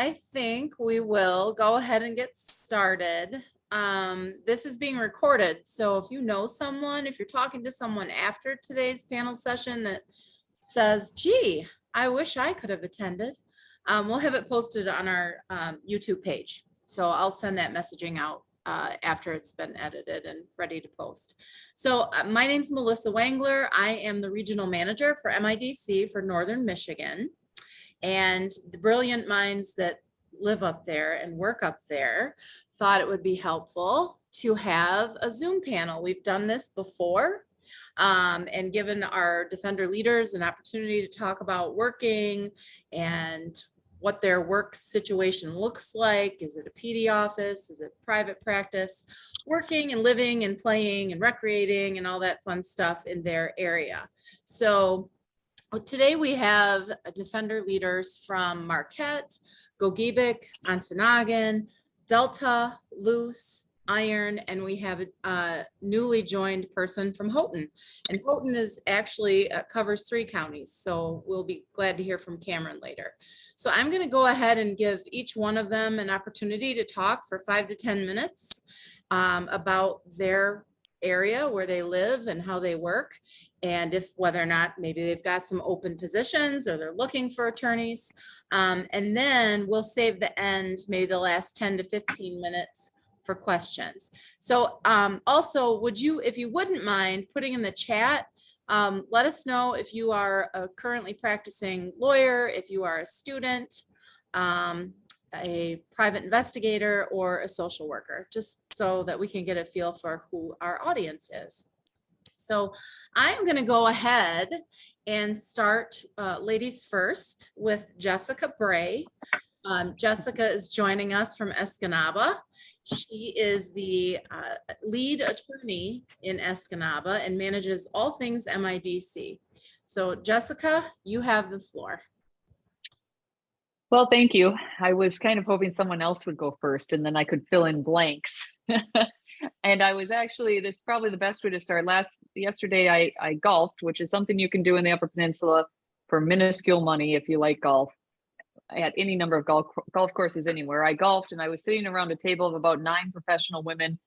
I think we will go ahead and get started. This is being recorded, so if you know someone, if you're talking to someone after today's panel session that says, gee, I wish I could have attended, we'll have it posted on our YouTube page. So I'll send that messaging out after it's been edited and ready to post. So my name's Melissa Wangler. I am the regional manager for MIDC for Northern Michigan. And the brilliant minds that live up there and work up there thought it would be helpful to have a Zoom panel. We've done this before and given our Defender leaders an opportunity to talk about working and what their work situation looks like. Is it a PD office? Is it private practice? Working and living and playing and recreating and all that fun stuff in their area. So today we have Defender leaders from Marquette, Gogebic, Ontonagon, Delta, Luce, Iron, and we have a newly joined person from Houghton. And Houghton is actually covers 3 counties, so we'll be glad to hear from Cameron later. So I'm going to go ahead and give each one of them an opportunity to talk for 5 to 10 minutes about their area where they live and how they work, and if whether or not maybe they've got some open positions or they're looking for attorneys. And then we'll save the end, maybe the last 10 to 15 minutes for questions. So also, would you, if you wouldn't mind putting in the chat, let us know if you are a currently practicing lawyer, if you are a student, a private investigator, or a social worker, just so that we can get a feel for who our audience is. So I'm going to go ahead and start ladies first with Jessica Bray. Jessica is joining us from Escanaba. She is the lead attorney in Escanaba and manages all things MIDC. So Jessica, you have the floor. Well, thank you. I was kind of hoping someone else would go first and then I could fill in blanks. And I was actually, this is probably the best way to start. Yesterday I golfed, which is something you can do in the Upper Peninsula for minuscule money if you like golf, at any number of golf courses anywhere. I golfed and I was sitting around a table of about 9 professional women.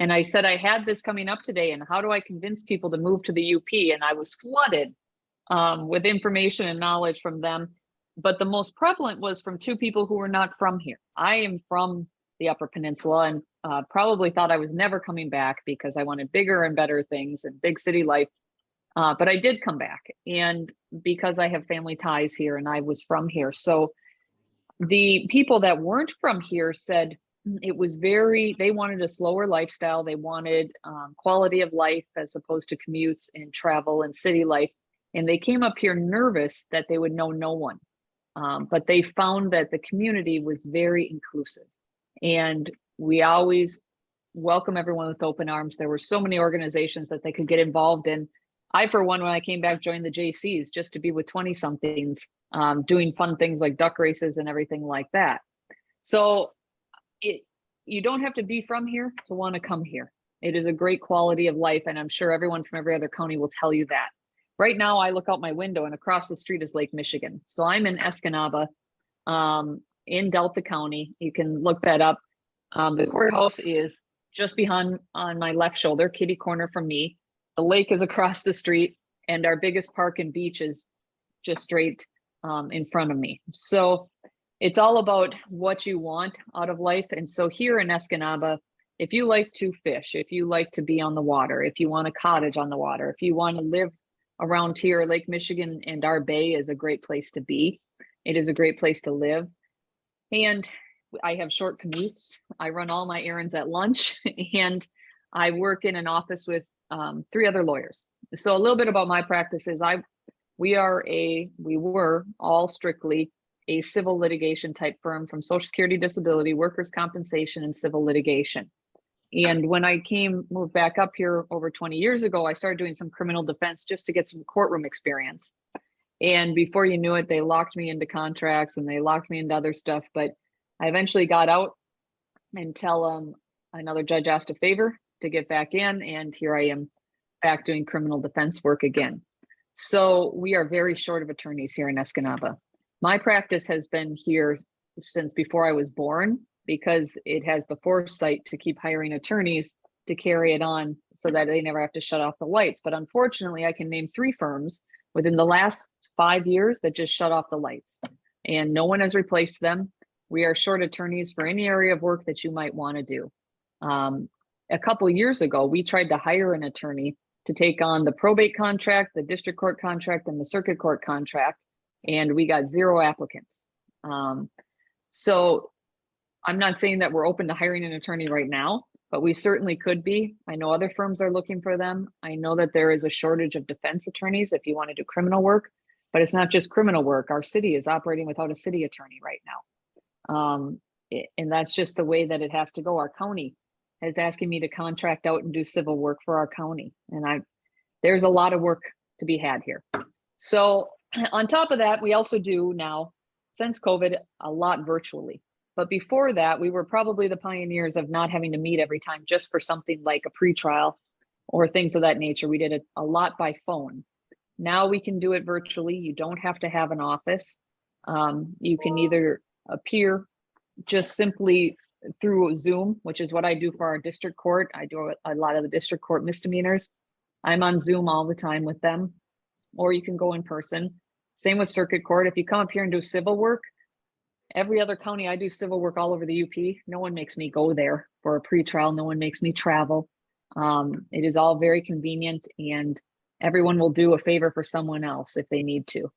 And I said, I had this coming up today, and how do I convince people to move to the UP? And I was flooded with information and knowledge from them. But the most prevalent was from 2 people who were not from here. I am from the Upper Peninsula and probably thought I was never coming back because I wanted bigger and better things and big city life. But I did come back, and because I have family ties here and I was from here. So the people that weren't from here said it was they wanted a slower lifestyle. They wanted quality of life as opposed to commutes and travel and city life. And they came up here nervous that they would know no one. But they found that the community was very inclusive, and we always welcome everyone with open arms. There were so many organizations that they could get involved in. I, for one, when I came back, joined the JCs just to be with 20 somethings, doing fun things like duck races and everything like that. So you don't have to be from here to want to come here. It is a great quality of life. And I'm sure everyone from every other county will tell you that. Right now, I look out my window and across the street is Lake Michigan. So I'm in Escanaba, in Delta County. You can look that up. The courthouse is just behind on my left shoulder, kitty corner from me. The lake is across the street, and our biggest park and beach is just straight in front of me. So it's all about what you want out of life. And so here in Escanaba, if you like to fish, if you like to be on the water, if you want a cottage on the water, if you want to live around here, Lake Michigan and our bay is a great place to be. It is a great place to live. And I have short commutes. I run all my errands at lunch, and I work in an office with 3 other lawyers. So a little bit about my practices. We were all strictly a civil litigation type firm, from Social Security, disability, workers' compensation, and civil litigation. And when I moved back up here over 20 years ago, I started doing some criminal defense just to get some courtroom experience. And before you knew it, they locked me into contracts and they locked me into other stuff. But I eventually got out until another judge asked a favor to get back in. And here I am back doing criminal defense work again. So we are very short of attorneys here in Escanaba. My practice has been here since before I was born, because it has the foresight to keep hiring attorneys to carry it on so that they never have to shut off the lights. But unfortunately, I can name 3 firms within the last 5 years that just shut off the lights, and no one has replaced them. We are short attorneys for any area of work that you might want to do. A couple of years ago, we tried to hire an attorney to take on the probate contract, the district court contract, and the circuit court contract, and we got 0 applicants. So I'm not saying that we're open to hiring an attorney right now, but we certainly could be. I know other firms are looking for them. I know that there is a shortage of defense attorneys if you want to do criminal work, but it's not just criminal work. Our city is operating without a city attorney right now. And that's just the way that it has to go. Our county is asking me to contract out and do civil work for our county. And there's a lot of work to be had here. So on top of that, we also do now, since COVID, a lot virtually. But before that, we were probably the pioneers of not having to meet every time just for something like a pretrial or things of that nature. We did it a lot by phone. Now we can do it virtually. You don't have to have an office. You can either appear just simply through Zoom, which is what I do for our district court. I do a lot of the district court misdemeanors. I'm on Zoom all the time with them, or you can go in person. Same with circuit court. If you come up here and do civil work, every other county I do civil work all over the UP. No one makes me go there for a pretrial. No one makes me travel. It is all very convenient, and everyone will do a favor for someone else if they need to.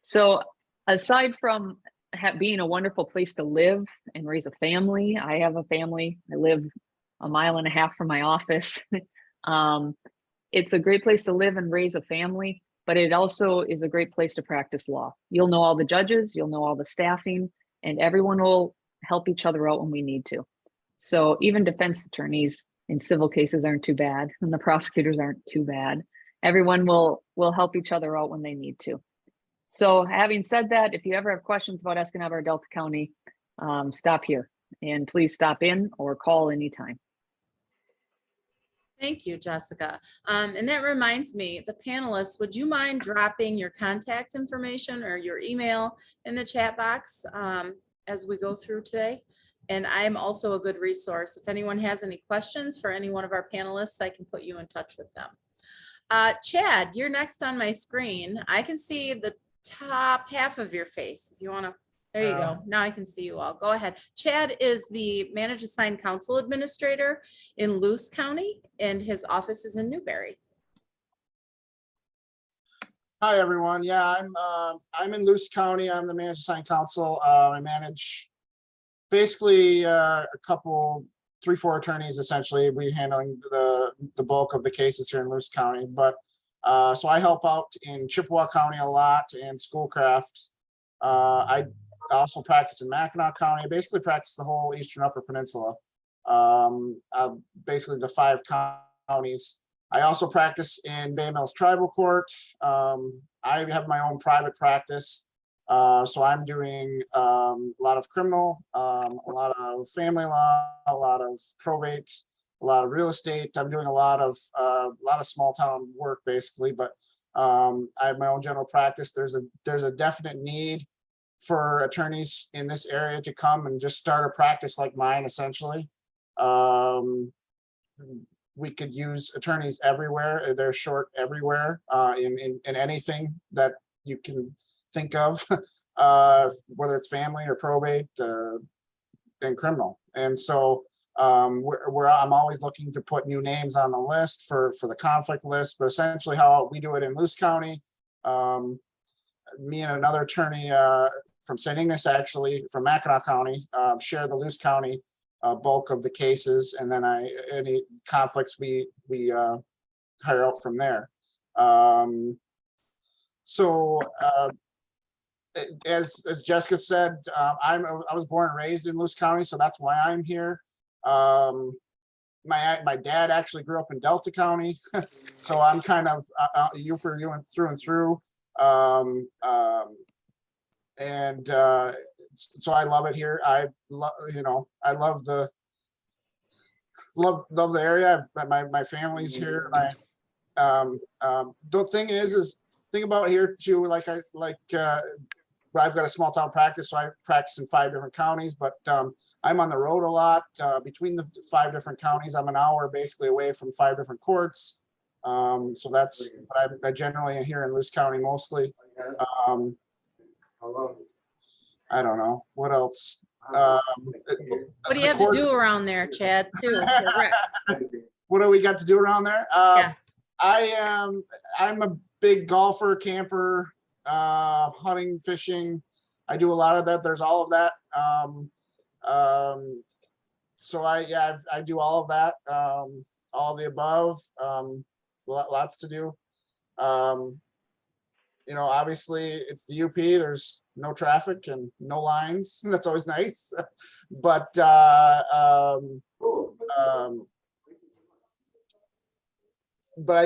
So aside from being a wonderful place to live and raise a family, I have a family. I live a 1.5 miles from my office. It's a great place to live and raise a family, but it also is a great place to practice law. You'll know all the judges, you'll know all the staffing, and everyone will help each other out when we need to. So even defense attorneys in civil cases aren't too bad, and the prosecutors aren't too bad. Everyone will help each other out when they need to. So having said that, if you ever have questions about Escanaba or Delta County, stop here, and please stop in or call anytime. Thank you, Jessica. And that reminds me, the panelists, would you mind dropping your contact information or your email in the chat box as we go through today? And I'm also a good resource. If anyone has any questions for any one of our panelists, I can put you in touch with them. Chad, you're next on my screen. I can see the top half of your face. If you want to, there you go. Now I can see you all. Go ahead. Chad is the Managed Assigned Counsel Administrator in Luce County, and his office is in Newberry. Hi, everyone. Yeah, I'm in Luce County. I'm the Managed Assigned Counsel. I manage basically a couple, 3-4 attorneys. Essentially, we're handling the bulk of the cases here in Luce County. But so I help out in Chippewa County a lot and Schoolcraft. I also practice in Mackinac County. I basically practice the whole Eastern Upper Peninsula, basically the 5 counties. I also practice in Bay Mills Tribal Court. I have my own private practice. So I'm doing a lot of criminal, a lot of family law, a lot of probate, a lot of real estate. I'm doing a lot of small town work basically, but I have my own general practice. There's a definite need for attorneys in this area to come and just start a practice like mine, essentially. We could use attorneys everywhere. They're short everywhere in anything that you can think of, whether it's family or probate and criminal. And so I'm always looking to put new names on the list for the conflict list, but essentially how we do it in Luce County, me and another attorney from St. Ignace, actually from Mackinac County, share the Luce County bulk of the cases, and then any conflicts we hire out from there. As Jessica said, I was born and raised in Luce County, so that's why I'm here. My dad actually grew up in Delta County, so I'm kind of Uper through and through. So I love it here. I love the area. My family's here. The thing about here too, I've got a small town practice, so I practice in 5 different counties, but I'm on the road a lot. Between the 5 different counties, I'm an hour basically away from 5 different courts. So that's what I generally am here in Luce County mostly. I don't know what else. What do you have to do around there, Chad, too? Correct. What do we got to do around there? Yeah. I'm a big golfer, camper, hunting, fishing. I do a lot of that. There's all of that. So I do all of that. All the above. Lots to do. You know, obviously it's the UP. There's no traffic and no lines. That's always nice. But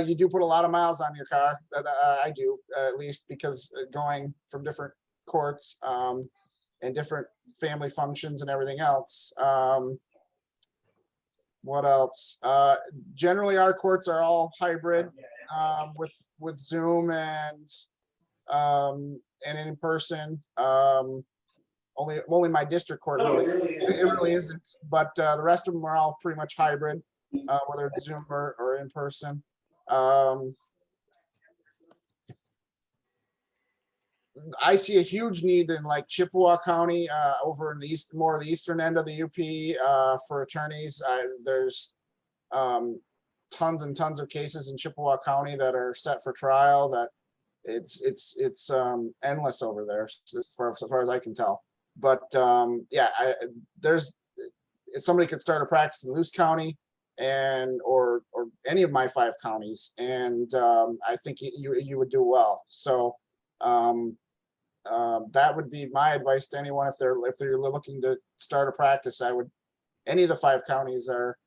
you do put a lot of miles on your car. I do, at least, because going from different courts and different family functions and everything else. What else? Generally, our courts are all hybrid with Zoom and in person. Only my district court really isn't, but the rest of them are all pretty much hybrid, whether it's Zoom or in person. I see a huge need in like Chippewa County, over in the east, more of the eastern end of the UP, for attorneys. There's tons and tons of cases in Chippewa County that are set for trial. That it's endless over there, as far as I can tell. But yeah, if somebody could start a practice in Luce County or any of my 5 counties, and I think you would do well. So that would be my advice to anyone if they're looking to start a practice. Any of the 5 counties are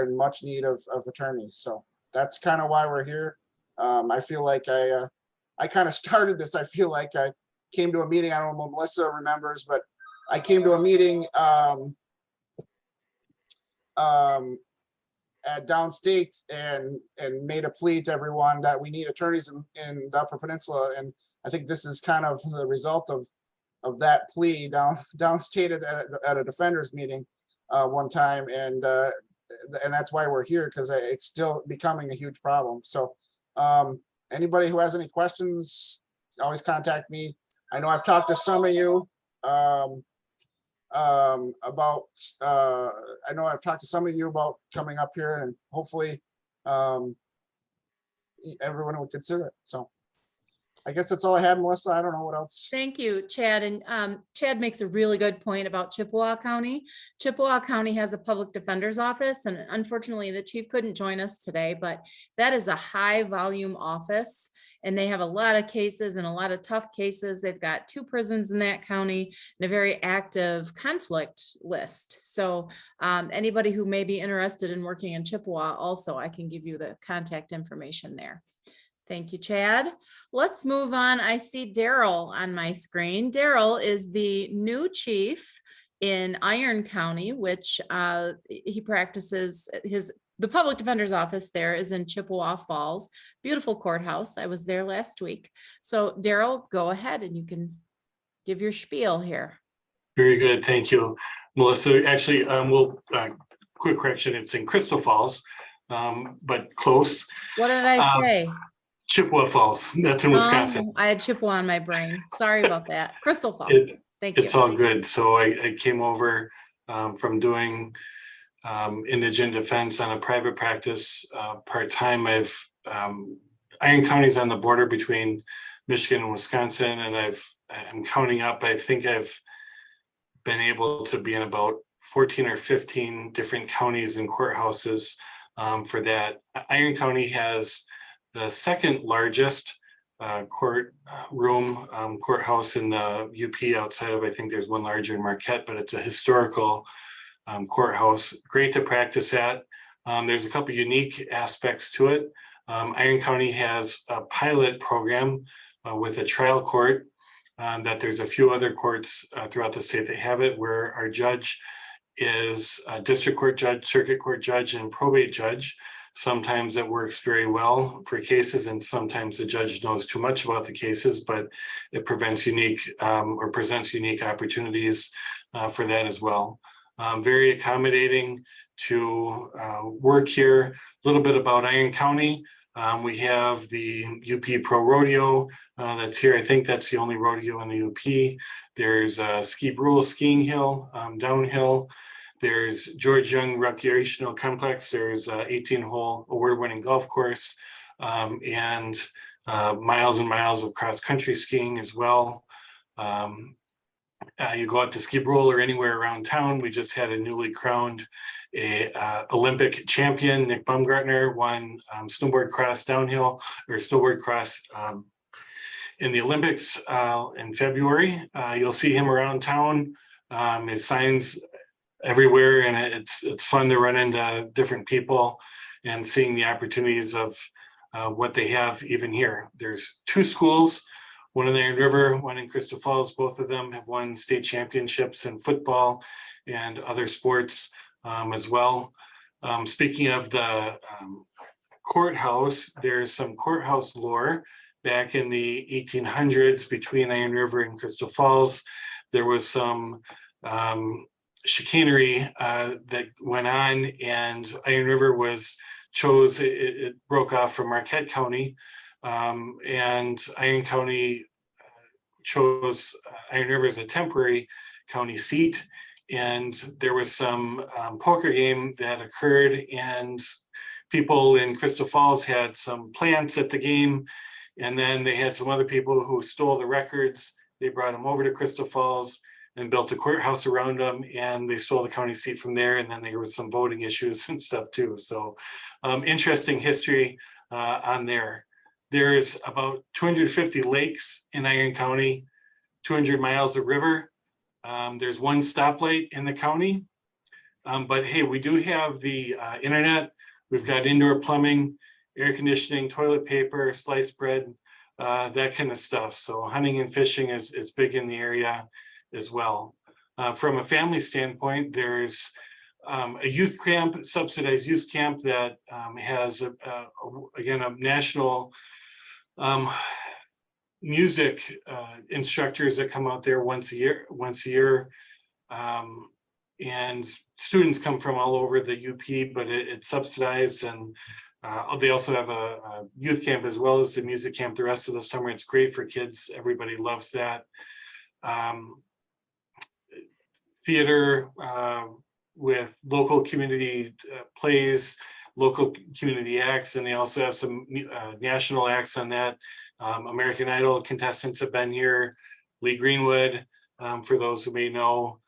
in much need of attorneys. So that's kind of why we're here. I feel like I kind of started this. I feel like I came to a meeting. I don't know if Melissa remembers, but I came to a meeting at downstate and made a plea to everyone that we need attorneys in the Upper Peninsula. And I think this is kind of the result of that plea downstated at a defenders meeting one time. And that's why we're here, because it's still becoming a huge problem. So anybody who has any questions, always contact me. I know I've talked to some of you about coming up here, and hopefully everyone would consider it. So I guess that's all I have, Melissa. I don't know what else. Thank you, Chad. And Chad makes a really good point about Chippewa County. Chippewa County has a public defender's office, and unfortunately the chief couldn't join us today, but that is a high volume office, and they have a lot of cases and a lot of tough cases. They've got 2 prisons in that county and a very active conflict list. So anybody who may be interested in working in Chippewa, also, I can give you the contact information there. Thank you, Chad. Let's move on. I see Daryl on my screen. Daryl is the new chief in Iron County, which he practices the public defender's office there is in Chippewa Falls. Beautiful courthouse. I was there last week. So Daryl, go ahead and you can give your spiel here. Very good. Thank you, Melissa. Actually, quick correction. It's in Crystal Falls, but close. What did I say? Chippewa Falls. That's in Wisconsin. I had Chippewa on my brain. Sorry about that. Crystal Falls. Thank you. It's all good. So I came over from doing indigent defense on a private practice part-time. Iron County's on the border between Michigan and Wisconsin, and I'm counting up. I think I've been able to be in about 14 or 15 different counties and courthouses for that. Iron County has the second largest courthouse in the UP outside of, I think there's one larger in Marquette, but it's a historical courthouse, great to practice at. There's a couple unique aspects to it. Iron County has a pilot program with a trial court that there's a few other courts throughout the state that have it, where our judge is a district court judge, circuit court judge, and probate judge. Sometimes it works very well for cases, and sometimes the judge knows too much about the cases, but it presents unique opportunities for that as well. Very accommodating to work here. A little bit about Iron County. We have the UP Pro Rodeo that's here. I think that's the only rodeo in the UP. There's Ski Brule Skiing Hill, downhill. There's George Young Recreational Complex. There's a 18-hole award-winning golf course, and miles and miles of cross-country skiing as well. You go out to Ski Brule or anywhere around town. We just had a newly crowned Olympic champion. Nick Baumgartner won snowboard cross downhill, or snowboard cross in the Olympics in February. You'll see him around town. His signs everywhere, and it's fun to run into different people and seeing the opportunities of what they have even here. There's 2 schools, one in the Iron River, one in Crystal Falls. Both of them have won state championships in football and other sports as well. Speaking of the courthouse, there's some courthouse lore. Back in the 1800s between Iron River and Crystal Falls, there was some chicanery that went on, and Iron River chose, it broke off from Marquette County, and Iron County chose Iron River as a temporary county seat. And there was some poker game that occurred, and people in Crystal Falls had some plants at the game, and then they had some other people who stole the records. They brought them over to Crystal Falls and built a courthouse around them, and they stole the county seat from there. And then there was some voting issues and stuff too. So interesting history on there. There's about 250 lakes in Iron County, 200 miles of river. There's 1 stoplight in the county. But hey, we do have the internet. We've got indoor plumbing, air conditioning, toilet paper, sliced bread, that kind of stuff. So hunting and fishing is big in the area as well. From a family standpoint, there's a youth camp, subsidized youth camp that has again a national music instructors that come out there once a year, and students come from all over the UP, but it's subsidized, and they also have a youth camp as well as the music camp the rest of the summer. It's great for kids. Everybody loves that. Theater with local community plays, local community acts, and they also have some national acts on that. American Idol contestants have been here, Lee Greenwood, for those who may know,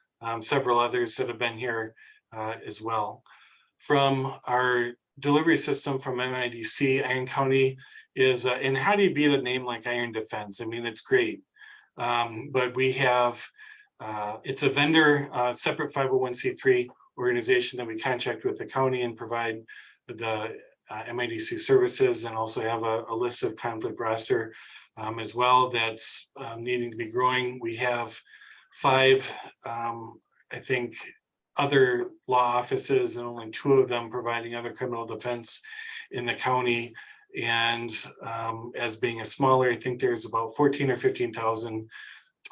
several others that have been here as well. From our delivery system from MIDC, Iron County is, and how do you beat a name like Iron Defense? I mean, it's great. But we have, it's a vendor, separate 501c3 organization that we contract with the county and provide the MIDC services, and also have a list of conflict roster as well that's needing to be growing. We have 5, I think, other law offices, and only 2 of them providing other criminal defense in the county. And as being a smaller, I think there's about 14 or 15,000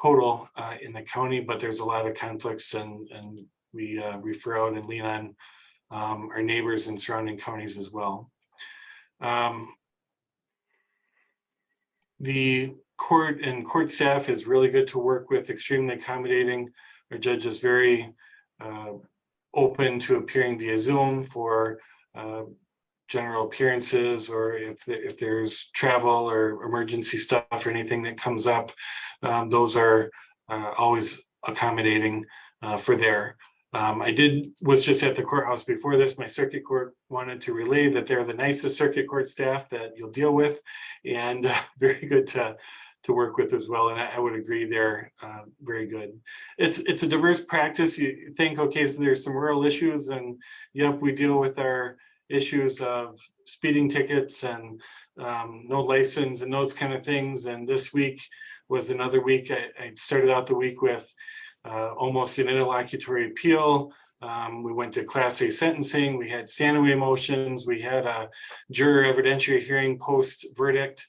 total in the county, but there's a lot of conflicts, and we refer out and lean on our neighbors and surrounding counties as well. The court and court staff is really good to work with, extremely accommodating. Our judge is very open to appearing via Zoom for general appearances, or if there's travel or emergency stuff or anything that comes up. Those are always accommodating for there. I was just at the courthouse before this. My circuit court wanted to relay that they're the nicest circuit court staff that you'll deal with, and very good to work with as well. And I would agree, they're very good. It's a diverse practice. You think, okay, so there's some rural issues, and yep, we deal with our issues of speeding tickets and no license and those kind of things. And this week was another week. I started out the week with almost an interlocutory appeal We went to Class A sentencing. We had stand away motions. We had a juror evidentiary hearing post verdict,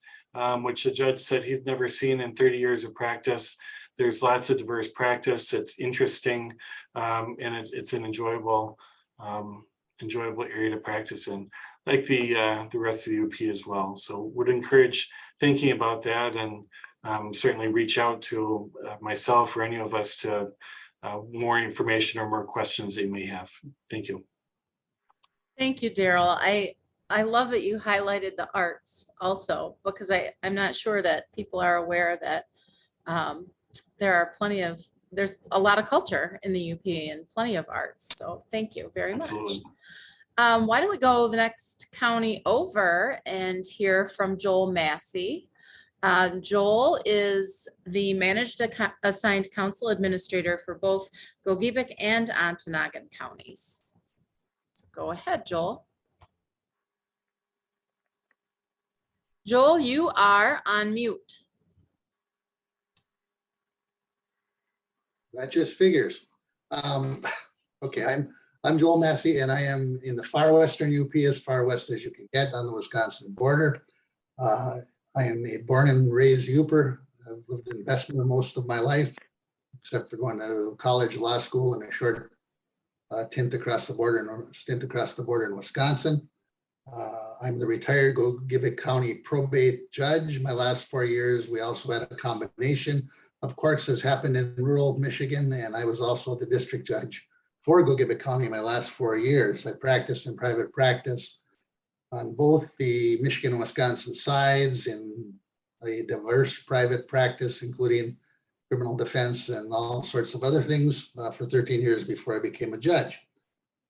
which the judge said he's never seen in 30 years of practice. There's lots of diverse practice. It's interesting, and it's an enjoyable area to practice in, like the rest of the UP as well. So would encourage thinking about that, and certainly reach out to myself or any of us to more information or more questions that you may have. Thank you. Thank you, Daryl. I love that you highlighted the arts also, because I'm not sure that people are aware that there's a lot of culture in the UP and plenty of arts. So thank you very much. Absolutely. Why don't we go the next county over and hear from Joel Massey. Joel is the managed assigned council administrator for both Gogebic and Ontonagon counties. So go ahead, Joel. Joel, you are on mute. That just figures. Okay, I'm Joel Massey, and I am in the far western UP, as far west as you can get on the Wisconsin border. I am a born and raised Uper. I've lived in Bessemer most of my life, except for going to college, law school, and a short stint across the border in Wisconsin. I'm the retired Gogebic County probate judge. My last 4 years, we also had a combination of courts has happened in rural Michigan, and I was also the district judge for Gogebic County my last 4 years. I practiced in private practice on both the Michigan and Wisconsin sides in a diverse private practice, including criminal defense and all sorts of other things for 13 years before I became a judge.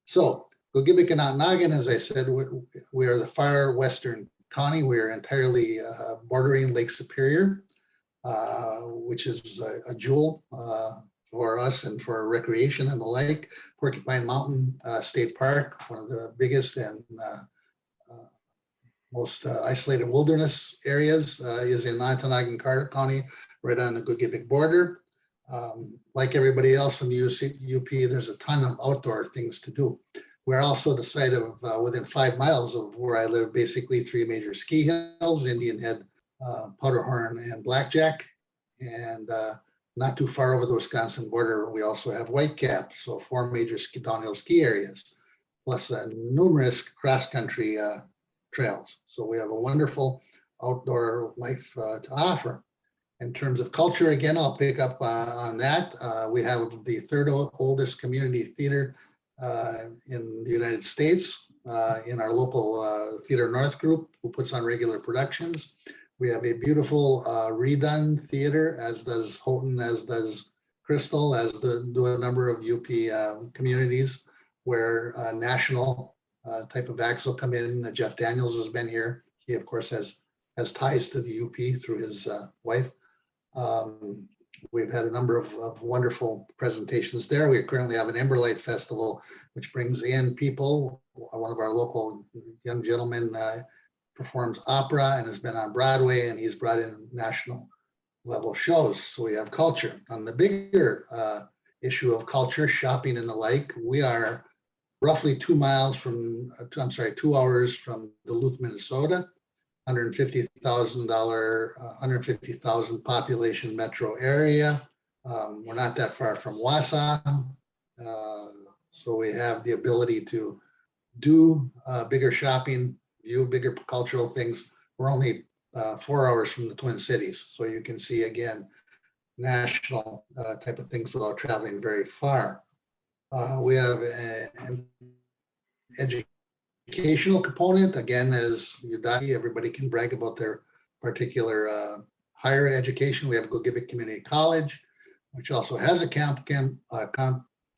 So Gogebic and Ontonagon, as I said, we are the far western county. We are entirely bordering Lake Superior, which is a jewel for us and for recreation and the lake. Porcupine Mountain State Park, one of the biggest and most isolated wilderness areas, is in Ontonagon County, right on the Gogebic border. Like everybody else in the UP, there's a ton of outdoor things to do. We're also the site of, within 5 miles of where I live, basically 3 major ski hills, Indian Head, Powderhorn, and Blackjack. And not too far over the Wisconsin border, we also have Whitecap, so 4 major downhill ski areas, plus numerous cross-country trails. So we have a wonderful outdoor life to offer. In terms of culture, again, I'll pick up on that. We have the third oldest community theater in the United States, in our local Theater North group, who puts on regular productions. We have a beautiful redone theater, as does Houghton, as does Crystal, as do a number of UP communities where national type of acts will come in. Jeff Daniels has been here. He, of course, has ties to the UP through his wife. We've had a number of wonderful presentations there. We currently have an Emberlight Festival, which brings in people. One of our local young gentlemen performs opera and has been on Broadway, and he's brought in national level shows. So we have culture. On the bigger issue of culture, shopping and the like, we are roughly 2 hours from Duluth, Minnesota, $150,000 population metro area. We're not that far from Wausau. So we have the ability to do bigger shopping, view bigger cultural things. We're only 4 hours from the Twin Cities. So you can see, again, national type of things without traveling very far. We have an educational component. Again, as Udaki, everybody can brag about their particular higher education. We have Gogebic Community College, which also has a campus,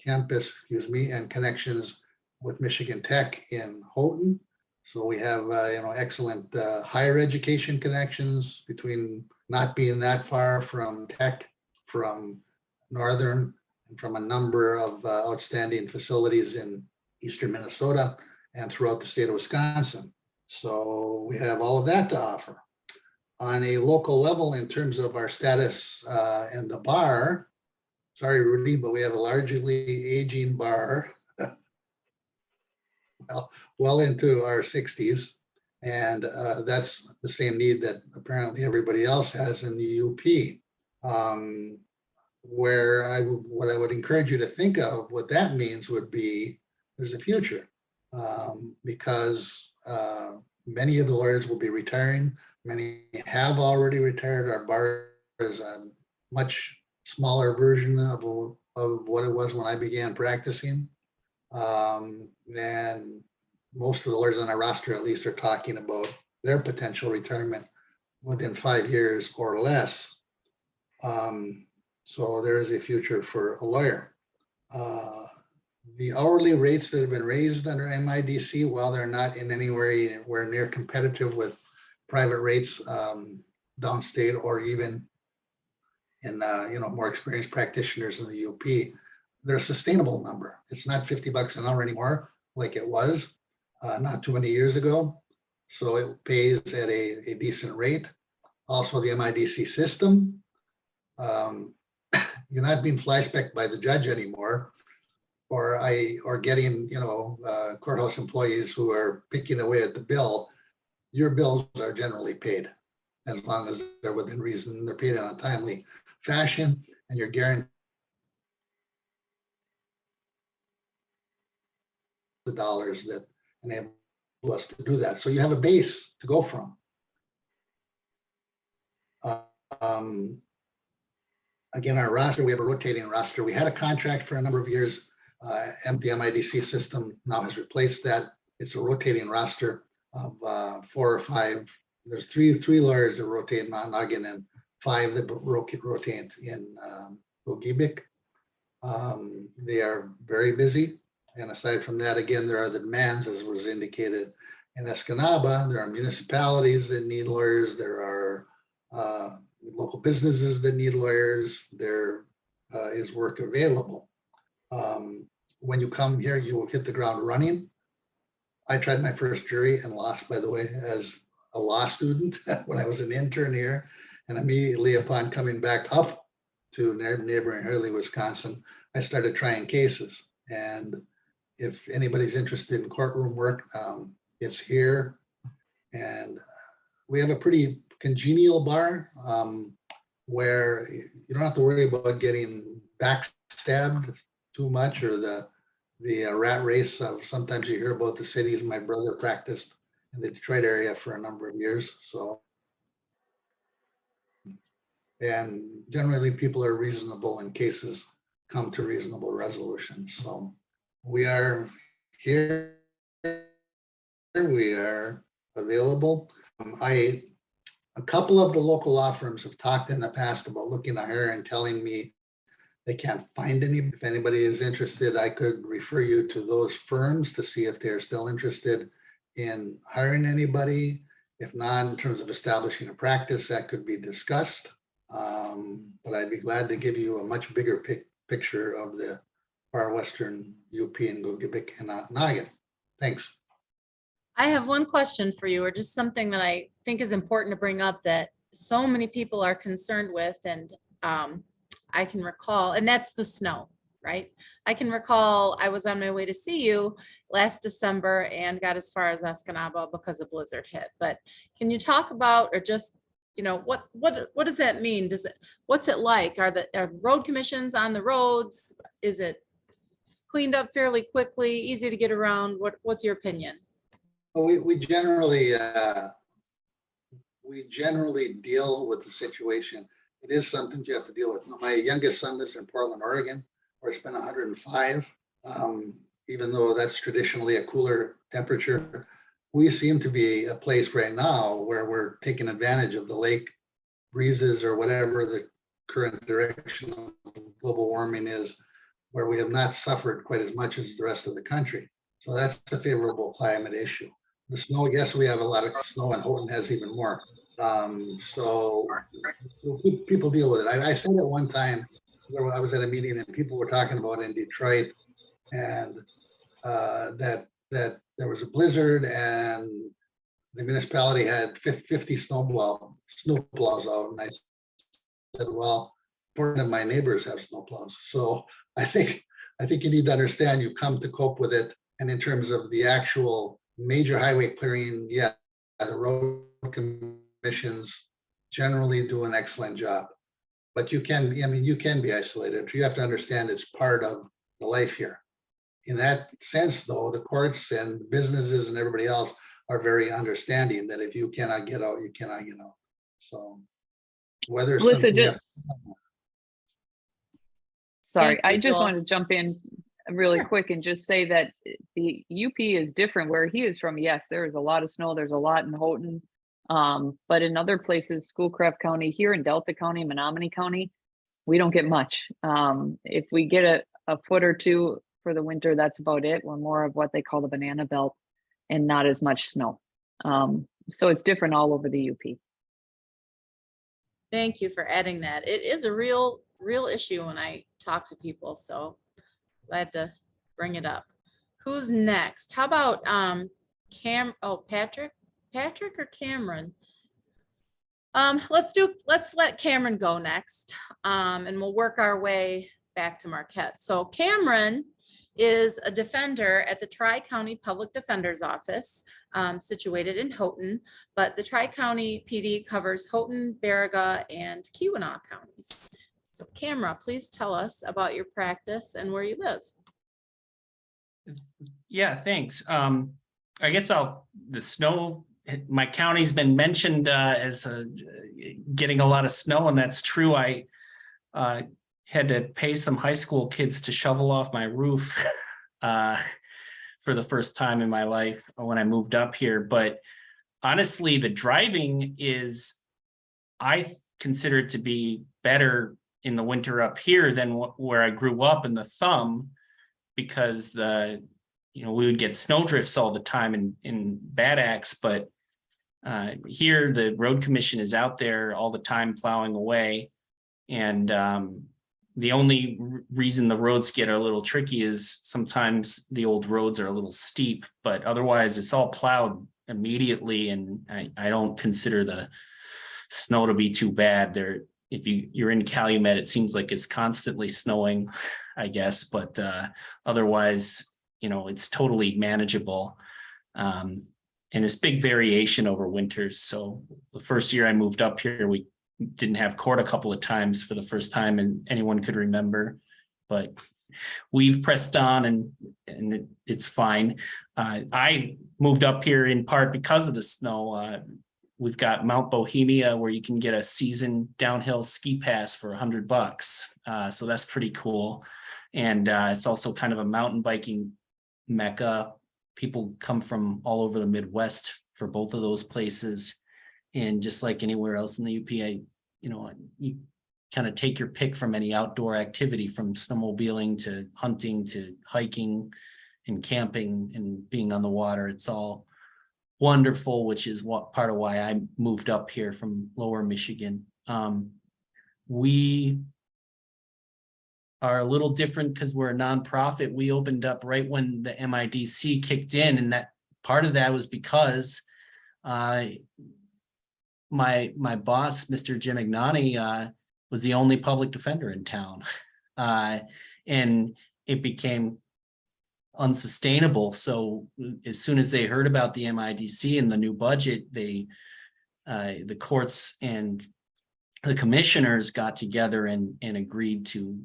and connections with Michigan Tech in Houghton. So we have excellent higher education connections between not being that far from Tech, from Northern, and from a number of outstanding facilities in Eastern Minnesota and throughout the state of Wisconsin. So we have all of that to offer. On a local level, in terms of our status and the bar, sorry, Rudy, but we have a largely aging bar. well into our 60s. And that's the same need that apparently everybody else has in the UP. What I would encourage you to think of, what that means would be, there's a future. Because many of the lawyers will be retiring. Many have already retired. Our bar is a much smaller version of what it was when I began practicing. And most of the lawyers on our roster at least are talking about their potential retirement within 5 years or less. So there is a future for a lawyer. The hourly rates that have been raised under MIDC, while they're not in anywhere near competitive with private rates downstate or even in more experienced practitioners in the UP, they're a sustainable number. It's not $50 an hour anymore like it was not too many years ago. So it pays at a decent rate. Also, the MIDC system, you're not being fly-specked by the judge anymore, or getting courthouse employees who are picking away at the bill. Your bills are generally paid as long as they're within reason. They're paid in a timely fashion, and you're guaranteed the dollars that enable us to do that. So you have a base to go from. Again, our roster, we have a rotating roster. We had a contract for a number of years. The MIDC system now has replaced that. It's a rotating roster of 4 or 5. There's three lawyers that rotate in Ontonagon and 5 that rotate in Gogebic. They are very busy. And aside from that, again, there are the demands, as was indicated in Escanaba. There are municipalities that need lawyers. There are local businesses that need lawyers. There is work available. When you come here, you will hit the ground running. I tried my first jury and lost, by the way, as a law student when I was an intern here. And immediately upon coming back up to neighboring Hurley, Wisconsin, I started trying cases. And if anybody's interested in courtroom work, it's here. And we have a pretty congenial bar where you don't have to worry about getting backstabbed too much, or the rat race of sometimes you hear about the cities. My brother practiced in the Detroit area for a number of years. So, and generally people are reasonable and cases come to reasonable resolutions. So we are here, we are available. A couple of the local law firms have talked in the past about looking to hire and telling me they can't find any. If anybody is interested, I could refer you to those firms to see if they're still interested in hiring anybody. If not, in terms of establishing a practice, that could be discussed. But I'd be glad to give you a much bigger picture of the far western UP and Gogebic and Ontonagon. Thanks. I have one question for you, or just something that I think is important to bring up that so many people are concerned with, and I can recall, and that's the snow, right? I can recall I was on my way to see you last December and got as far as Escanaba because a blizzard hit. But can you talk about, or just, what does that mean? What's it like? Are road commissions on the roads? Is it cleaned up fairly quickly, easy to get around? What's your opinion? Well, we generally deal with the situation. It is something you have to deal with. My youngest son lives in Portland, Oregon, where it's been 105. Even though that's traditionally a cooler temperature, we seem to be a place right now where we're taking advantage of the lake breezes or whatever the current direction of global warming is, where we have not suffered quite as much as the rest of the country. So that's a favorable climate issue. The snow, yes, we have a lot of snow, and Houghton has even more. So people deal with it. I said at one time where I was at a meeting and people were talking about in Detroit, and that there was a blizzard and the municipality had 50 snowplows out. And I said, well, part of my neighbors have snowplows. So I think you need to understand, you come to cope with it And in terms of the actual major highway clearing, yeah, the road commissions generally do an excellent job. But you can, I mean, you can be isolated. You have to understand it's part of the life here. In that sense, though, the courts and businesses and everybody else are very understanding that if you cannot get out, you cannot get out. So whether it's Melissa, something we just, have- sorry, Thank I you, just Joel. want to jump in really Sure. quick and just say that the UP is different where he is from. Yes, there is a lot of snow. There's a lot in Houghton. But in other places, Schoolcraft County, here in Delta County, Menominee County, we don't get much. If we get a foot or two for the winter, that's about it. We're more of what they call the banana belt and not as much snow. So it's different all over the UP. Thank you for adding that. It is a real issue when I talk to people, so glad to bring it up. Who's next? How about Patrick or Cameron? Let's let Cameron go next. And we'll work our way back to Marquette. So Cameron is a defender at the Tri-County Public Defender's Office, situated in Houghton, but the Tri-County PD covers Houghton, Baraga, and Keweenaw counties. So Cameron, please tell us about your practice and where you live. Yeah, thanks. I guess the snow, my county's been mentioned as getting a lot of snow, and that's true. I had to pay some high school kids to shovel off my roof for the first time in my life when I moved up here. But honestly, the driving I consider it to be better in the winter up here than where I grew up in the Thumb, because we would get snow drifts all the time in Bad Axe, but here the road commission is out there all the time plowing away. And the only reason the roads get a little tricky is sometimes the old roads are a little steep, but otherwise it's all plowed immediately. And I don't consider the snow to be too bad there. If you're in Calumet, it seems like it's constantly snowing, I guess, but otherwise, it's totally manageable. And it's big variation over winters. So the first year I moved up here, we didn't have court a couple of times for the first time and anyone could remember, but we've pressed on and it's fine. I moved up here in part because of the snow. We've got Mount Bohemia where you can get a season downhill ski pass for $100. So that's pretty cool. And it's also kind of a mountain biking mecca. People come from all over the Midwest for both of those places. And just like anywhere else in the UP, you kind of take your pick from any outdoor activity, from snowmobiling to hunting to hiking and camping and being on the water. It's all wonderful, which is what part of why I moved up here from Lower Michigan. We are a little different because we're a nonprofit. We opened up right when the MIDC kicked in, and that part of that was because my boss, Mr. Jim Ignani, was the only public defender in town, and it became unsustainable. So as soon as they heard about the MIDC and the new budget, the courts and the commissioners got together and agreed to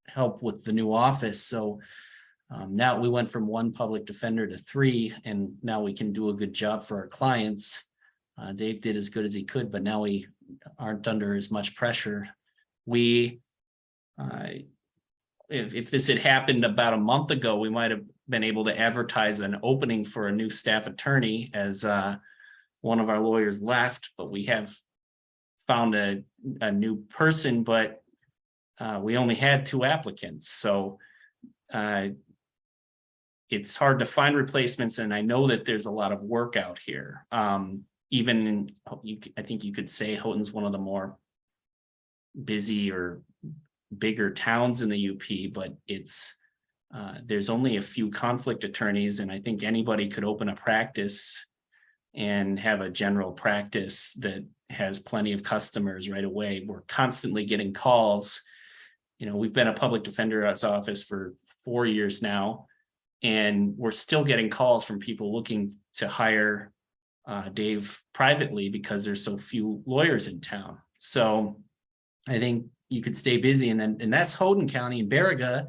help with the new office. So now we went from one public defender to 3, and now we can do a good job for our clients. Dave did as good as he could, but now we aren't under as much pressure. If this had happened about a month ago, we might have been able to advertise an opening for a new staff attorney, as one of our lawyers left, but we have found a new person, but we only had 2 applicants. So it's hard to find replacements. And I know that there's a lot of work out here. Even I think you could say Houghton's one of the more busy or bigger towns in the UP, but there's only a few conflict attorneys, and I think anybody could open a practice and have a general practice that has plenty of customers right away. We're constantly getting calls. We've been a public defender's office for 4 years now, And we're still getting calls from people looking to hire Dave privately because there's so few lawyers in town. So I think you could stay busy, and that's Houghton County. In Baraga,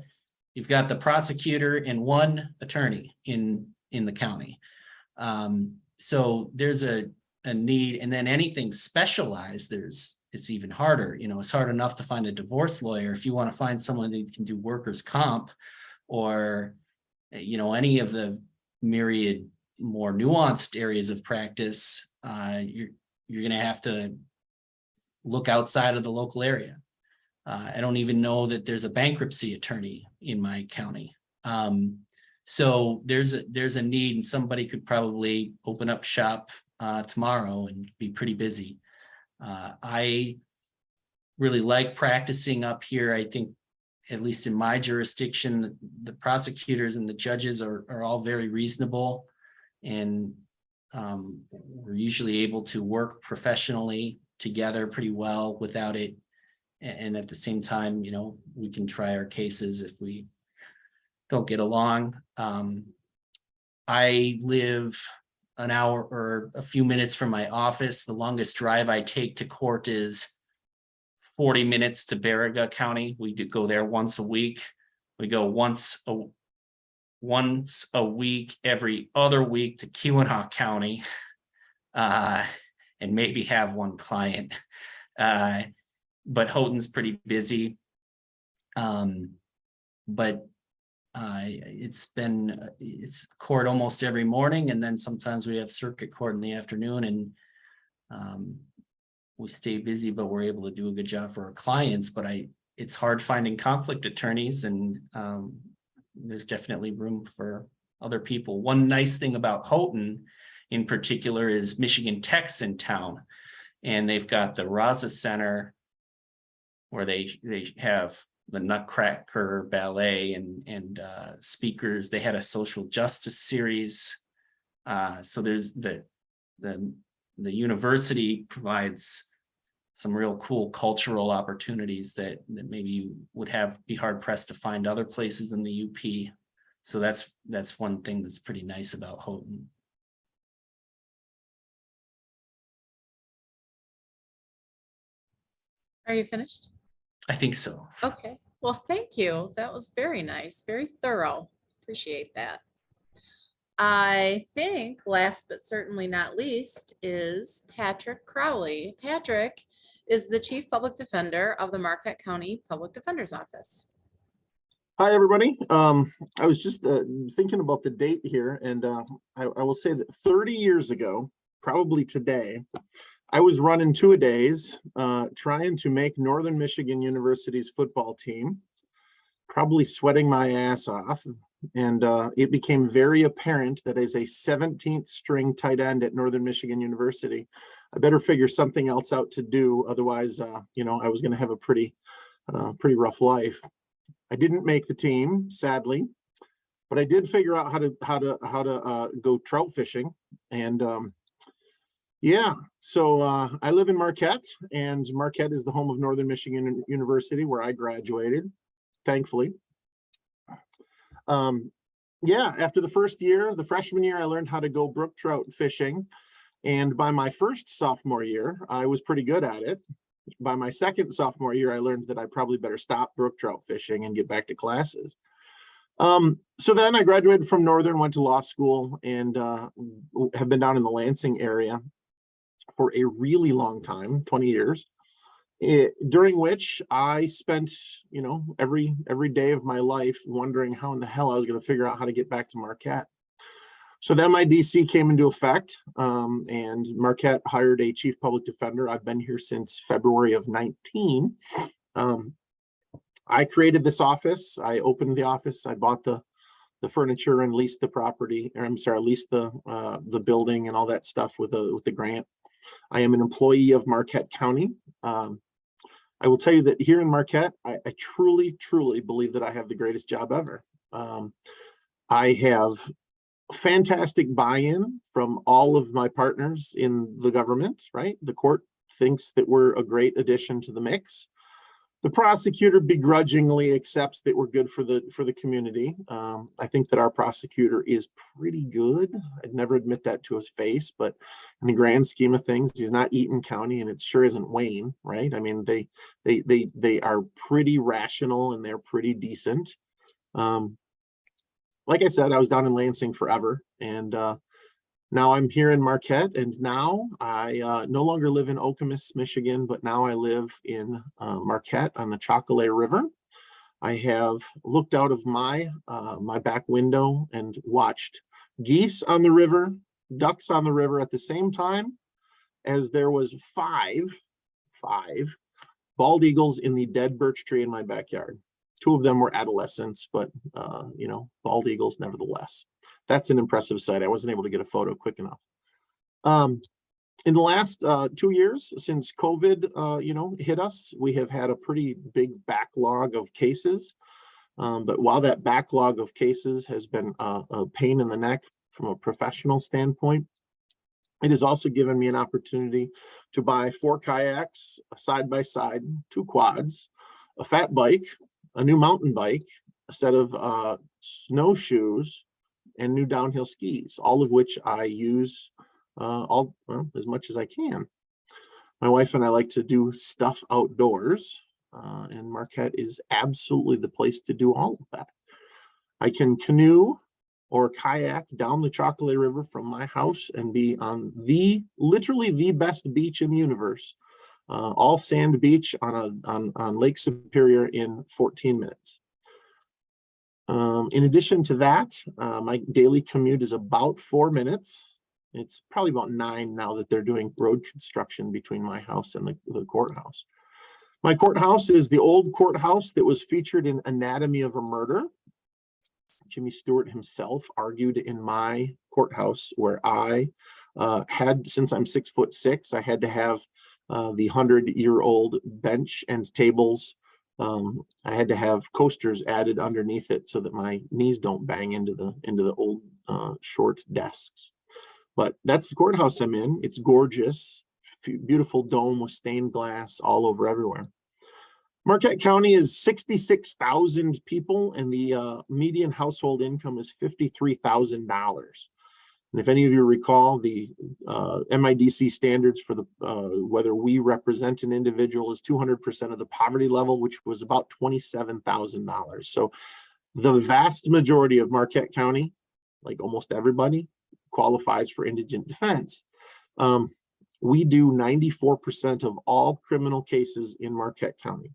you've got the prosecutor and one attorney in the county. So there's a need, and then anything specialized, it's even harder. You know, it's hard enough to find a divorce lawyer. If you want to find someone that can do workers' comp or, you know, any of the myriad more nuanced areas of practice, you're going to have to look outside of the local area. I don't even know that there's a bankruptcy attorney in my county. So there's a need, and somebody could probably open up shop tomorrow and be pretty busy. I really like practicing up here. I think, at least in my jurisdiction, the prosecutors and the judges are all very reasonable, and we're usually able to work professionally together pretty well without it. And at the same time, you know, we can try our cases if we don't get along. I live an hour or a few minutes from my office. The longest drive I take to court is 40 minutes to Baraga County. We do go there once a week. We go once a week, every other week, to Keweenaw County, and maybe have one client. But Houghton's pretty busy. But it's court almost every morning, and then sometimes we have circuit court in the afternoon, and we stay busy, but we're able to do a good job for our clients. But it's hard finding conflict attorneys, and there's definitely room for other people. One nice thing about Houghton in particular is Michigan Tech's in town, and they've got the Raza Center where they have the Nutcracker Ballet and speakers. They had a social justice series. So there's the university provides some real cool cultural opportunities that maybe you would be hard pressed to find other places in the UP. So that's one thing that's pretty nice about Houghton. Are you finished? I think so. Okay, well, thank you. That was very nice, very thorough. Appreciate that. I think last but certainly not least is Patrick Crowley. Patrick is the Chief Public Defender of the Marquette County Public Defender's Office. Hi, everybody. I was just thinking about the date here, and I will say that 30 years ago, probably today, I was running two-a-days, trying to make Northern Michigan University's football team, probably sweating my ass off. And it became very apparent that as a 17th string tight end at Northern Michigan University, I better figure something else out to do. Otherwise, you know, I was going to have a pretty rough life. I didn't make the team, sadly, but I did figure out how to go trout fishing. And yeah, so I live in Marquette, and Marquette is the home of Northern Michigan University, where I graduated, thankfully. Yeah, after the first year, the freshman year, I learned how to go brook trout fishing. And by my first sophomore year, I was pretty good at it. By my second sophomore year, I learned that I probably better stop brook trout fishing and get back to classes. So then I graduated from Northern, went to law school, and have been down in the Lansing area for a really long time, 20 years. During which I spent, you know, every day of my life wondering how in the hell I was going to figure out how to get back to Marquette. So then my DC came into effect, and Marquette hired a chief public defender. I've been here since February of 19. I created this office. I opened the office. I bought the furniture and leased the property. Or I'm sorry, leased the building and all that stuff with the grant. I am an employee of Marquette County. I will tell you that here in Marquette, I truly believe that I have the greatest job ever. I have fantastic buy-in from all of my partners in the government, right? The court thinks that we're a great addition to the mix. The prosecutor begrudgingly accepts that we're good for the community. I think that our prosecutor is pretty good. I'd never admit that to his face, but in the grand scheme of things, he's not Eaton County, and it sure isn't Wayne, right? I mean, they are pretty rational and they're pretty decent. Like I said, I was down in Lansing forever, and now I'm here in Marquette, and now I no longer live in Okemos, Michigan, but now I live in Marquette on the Chocolate River. I have looked out of my back window and watched geese on the river, ducks on the river at the same time as there was five bald eagles in the dead birch tree in my backyard. 2 of them were adolescents, but bald eagles nevertheless. That's an impressive sight. I wasn't able to get a photo quick enough. In the last 2 years since COVID, hit us, we have had a pretty big backlog of cases. But while that backlog of cases has been a pain in the neck from a professional standpoint, it has also given me an opportunity to buy 4 kayaks, a side-by-side, 2 quads, a fat bike, a new mountain bike, a set of snowshoes, and new downhill skis, all of which I use as much as I can. My wife and I like to do stuff outdoors, and Marquette is absolutely the place to do all of that. I can canoe or kayak down the Chocolate River from my house and be on literally the best beach in the universe, all sand beach on Lake Superior in 14 minutes. In addition to that, my daily commute is about 4 minutes. It's probably about 9 now that they're doing road construction between my house and the courthouse. My courthouse is the old courthouse that was featured in Anatomy of a Murder. Jimmy Stewart himself argued in my courthouse, where I had, since I'm 6'6", I had to have the 100-year-old bench and tables. I had to have coasters added underneath it so that my knees don't bang into the old short desks. But that's the courthouse I'm in. It's gorgeous, beautiful dome with stained glass all over everywhere. Marquette County is 66,000 people, and the median household income is $53,000. And if any of you recall, the MIDC standards for whether we represent an individual is 200% of the poverty level, which was about $27,000. So the vast majority of Marquette County, like almost everybody, qualifies for indigent defense. We do 94% of all criminal cases in Marquette County.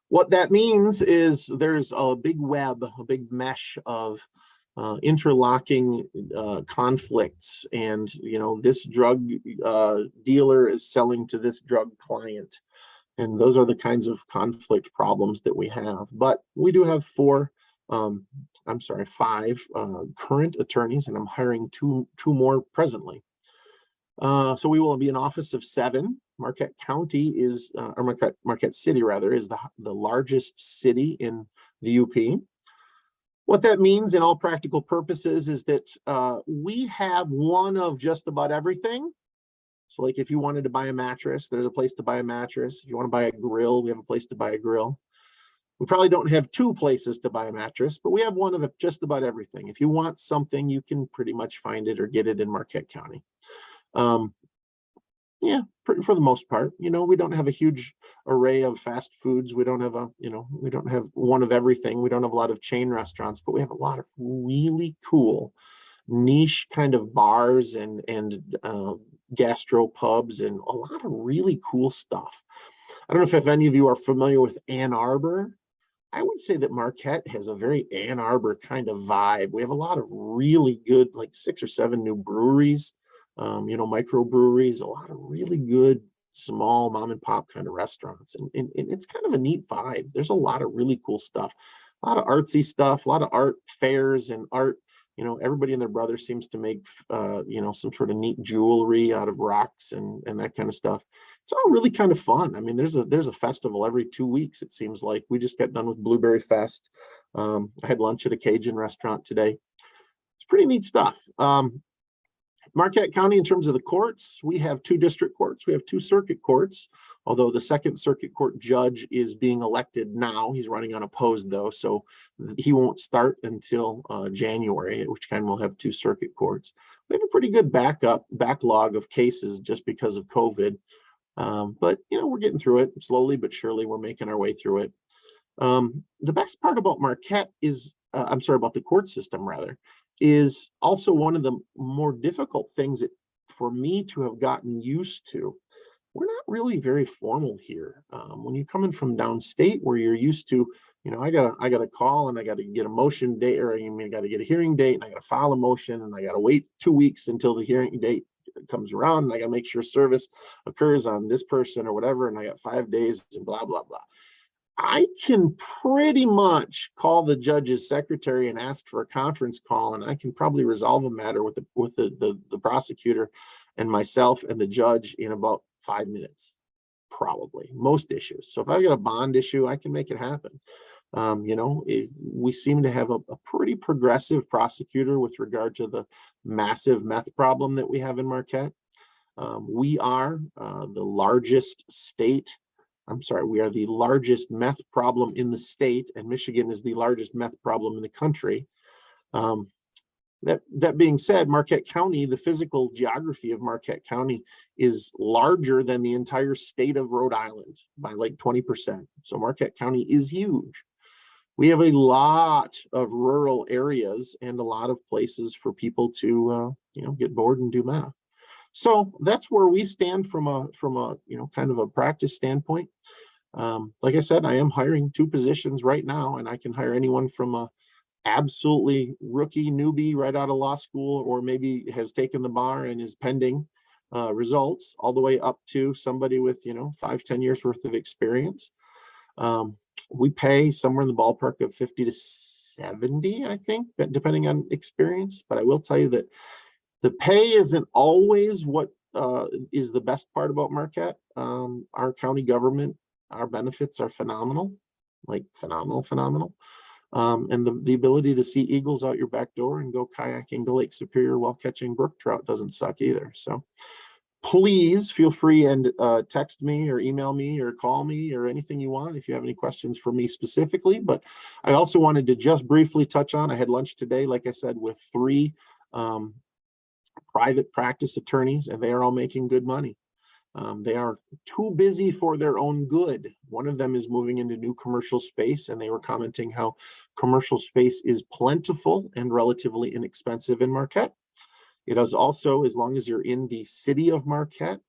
What that means is there's a big web, a big mesh of interlocking conflicts, and this drug dealer is selling to this drug client, and those are the kinds of conflict problems that we have. But we do have 5 current attorneys, and I'm hiring two more presently. So we will be an office of 7. Marquette County is, or Marquette City rather, is the largest city in the UP. What that means in all practical purposes is that we have one of just about everything. So like if you wanted to buy a mattress, there's a place to buy a mattress. If you want to buy a grill, we have a place to buy a grill. We probably don't have 2 places to buy a mattress, but we have one of just about everything. If you want something, you can pretty much find it or get it in Marquette County. For the most part, we don't have a huge array of fast foods. We don't have we don't have one of everything. We don't have a lot of chain restaurants, but we have a lot of really cool niche kind of bars and gastro pubs and a lot of really cool stuff. I don't know if any of you are familiar with Ann Arbor. I would say that Marquette has a very Ann Arbor kind of vibe. We have a lot of really good, like 6 or 7 new breweries, microbreweries, a lot of really good small mom and pop kind of restaurants. And it's kind of a neat vibe. There's a lot of really cool stuff, a lot of artsy stuff, a lot of art fairs and art. Everybody and their brother seems to make, some sort of neat jewelry out of rocks and that kind of stuff. It's all really kind of fun. I mean, there's a festival every 2 weeks. It seems like. We just got done with Blueberry Fest. I had lunch at a Cajun restaurant today. It's pretty neat stuff. Marquette County, in terms of the courts, we have 2 district courts. We have 2 circuit courts, although the 2nd Circuit Court judge is being elected now. He's running unopposed though, so he won't start until January, at which time we'll have 2 circuit courts. We have a pretty good backlog of cases just because of COVID. But we're getting through it slowly but surely. We're making our way through it. The best part about Marquette is, I'm sorry, about the court system rather, is also one of the more difficult things that for me to have gotten used to. We're not really very formal here. When you're coming from downstate where you're used to, I got to call and I got to get a motion date, or I got to get a hearing date and I got to file a motion and I got to wait 2 weeks until the hearing date comes around and I got to make sure service occurs on this person or whatever. And I got 5 days and blah, blah, blah. I can pretty much call the judge's secretary and ask for a conference call, and I can probably resolve a matter with the prosecutor and myself and the judge in about 5 minutes, probably most issues. So if I've got a bond issue, I can make it happen. We seem to have a pretty progressive prosecutor with regard to the massive meth problem that we have in Marquette. We are the largest state. We are the largest meth problem in the state, and Michigan is the largest meth problem in the country. That being said, Marquette County, the physical geography of Marquette County is larger than the entire state of Rhode Island by like 20%. So Marquette County is huge. We have a lot of rural areas and a lot of places for people to, get bored and do math. So that's where we stand from a kind of a practice standpoint. Like I said, I am hiring 2 positions right now, and I can hire anyone from a absolutely rookie newbie right out of law school, or maybe has taken the bar and is pending results, all the way up to somebody with 5-10 years worth of experience. We pay somewhere in the ballpark of 50 to 70, I think, depending on experience. But I will tell you that the pay isn't always what is the best part about Marquette. Our county government, our benefits are phenomenal, like phenomenal. And the ability to see eagles out your back door and go kayaking to Lake Superior while catching brook trout doesn't suck either. So please feel free and text me or email me or call me or anything you want if you have any questions for me specifically. But I also wanted to just briefly touch on, I had lunch today, like I said, with 3 private practice attorneys, and they are all making good money. They are too busy for their own good. One of them is moving into new commercial space, and they were commenting how commercial space is plentiful and relatively inexpensive in Marquette. It is also, as long as you're in the city of Marquette,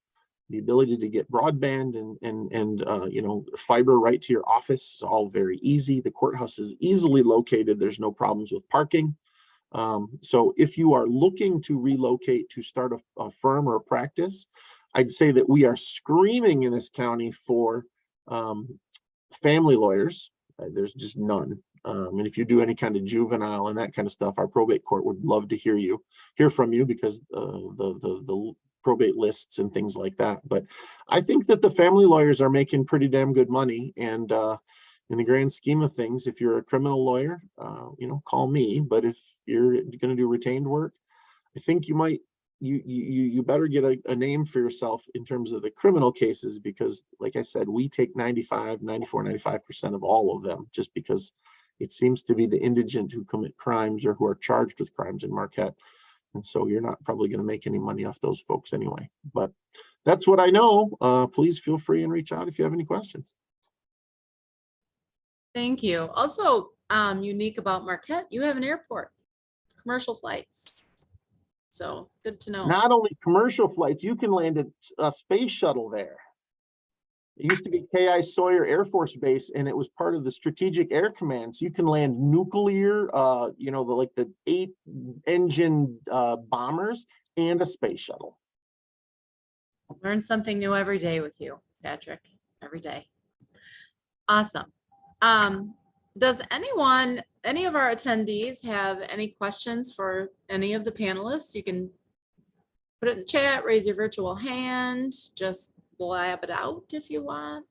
the ability to get broadband and fiber right to your office is all very easy. The courthouse is easily located. There's no problems with parking. So if you are looking to relocate to start a firm or a practice, I'd say that we are screaming in this county for family lawyers. There's just none. And if you do any kind of juvenile and that kind of stuff, our probate court would love to hear from you, because the probate lists and things like that. But I think that the family lawyers are making pretty damn good money. And in the grand scheme of things, if you're a criminal lawyer, call me. But if you're going to do retained work, I think you better get a name for yourself in terms of the criminal cases, because like I said, we take 95% of all of them, just because it seems to be the indigent who commit crimes or who are charged with crimes in Marquette. And so you're not probably going to make any money off those folks anyway. But that's what I know. Please feel free and reach out if you have any questions. Thank you. Also, unique about Marquette, you have an airport, commercial flights. So good to know. Not only commercial flights, you can land a space shuttle there. It used to be K.I. Sawyer Air Force Base, and it was part of the Strategic Air Command. So you can land nuclear, the 8-engine bombers and a space shuttle. Learn something new every day with you, Patrick, every day. Awesome. Does any of our attendees have any questions for any of the panelists? You can put it in the chat, raise your virtual hand, just blab it out if you want.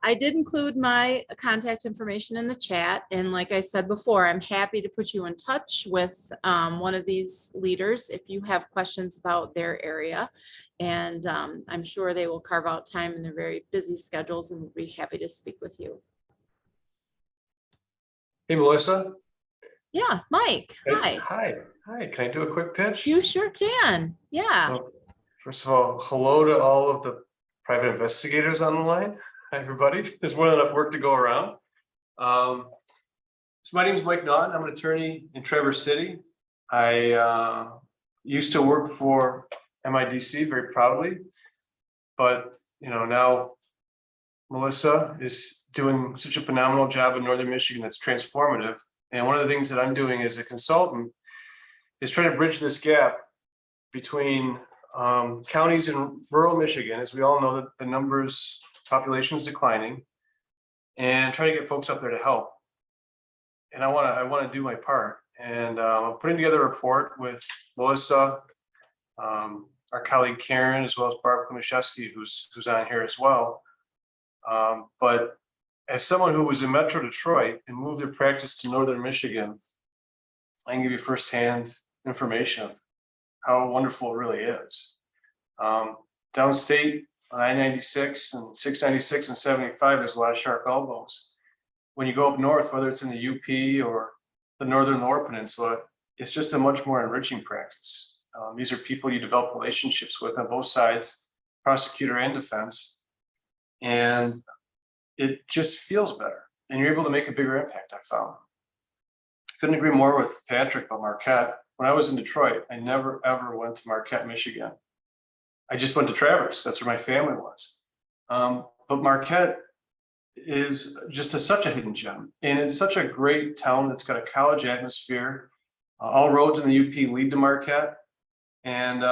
I did include my contact information in the chat. And like I said before, I'm happy to put you in touch with one of these leaders if you have questions about their area. And I'm sure they will carve out time in their very busy schedules and would be happy to speak with you. Hey, Melissa. Yeah, Mike, hi. Hi. Can I do a quick pitch? You sure can. Yeah. Well, first of all, hello to all of the private investigators on the line. Hi, everybody. There's more than enough work to go around. So my name is Mike Naughton. I'm an attorney in Traverse City. I used to work for MIDC very proudly, but now Melissa is doing such a phenomenal job in Northern Michigan that's transformative. And one of the things that I'm doing as a consultant is trying to bridge this gap between counties in rural Michigan. As we all know, that the numbers, population is declining, and try to get folks up there to help. And I want to do my part. And I'm putting together a report with Melissa, our colleague Karen, as well as Barb Klimaszewski, who's on here as well. But as someone who was in Metro Detroit and moved their practice to Northern Michigan, I can give you firsthand information of how wonderful it really is. Downstate on I-96 and 696 and 75, there's a lot of sharp elbows. When you go up north, whether it's in the UP or the Northern Lower Peninsula, it's just a much more enriching practice. These are people you develop relationships with on both sides, prosecutor and defense. And it just feels better. And you're able to make a bigger impact, I found. Couldn't agree more with Patrick about Marquette. When I was in Detroit, I never, ever went to Marquette, Michigan. I just went to Traverse. That's where my family was. But Marquette is just such a hidden gem. And it's such a great town that's got a college atmosphere. All roads in the UP lead to Marquette. And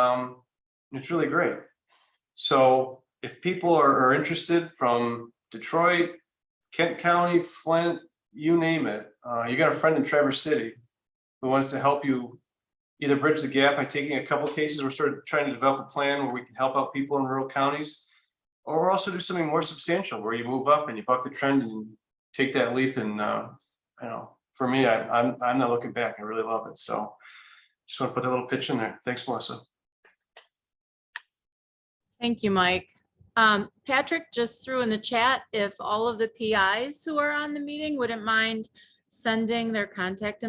it's really great. So if people are interested from Detroit, Kent County, Flint, you name it, you got a friend in Traverse City who wants to help you either bridge the gap by taking a couple of cases. We're sort of trying to develop a plan where we can help out people in rural counties, or also do something more substantial where you move up and you buck the trend and take that leap. And for me, I'm not looking back. I really love it. So just want to put that little pitch in there. Thanks, Melissa. Thank you, Mike. Patrick just threw in the chat if all of the PIs who are on the meeting wouldn't mind sending their contact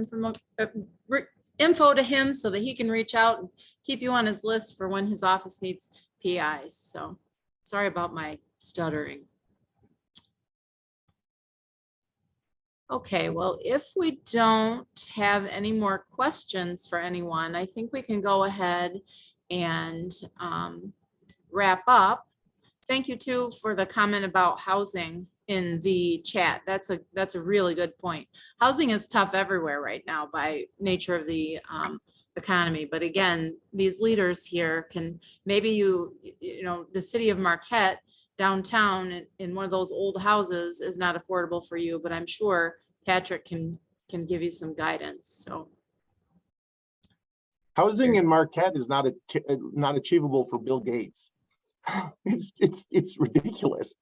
info to him so that he can reach out and keep you on his list for when his office needs PIs. So sorry about my stuttering. Okay, well, if we don't have any more questions for anyone, I think we can go ahead and wrap up. Thank you too for the comment about housing in the chat. That's a really good point. Housing is tough everywhere right now by nature of the economy. But again, these leaders here can, maybe the city of Marquette downtown in one of those old houses is not affordable for you, but I'm sure Patrick can give you some guidance. So Housing in Marquette is not achievable for Bill Gates. It's ridiculous.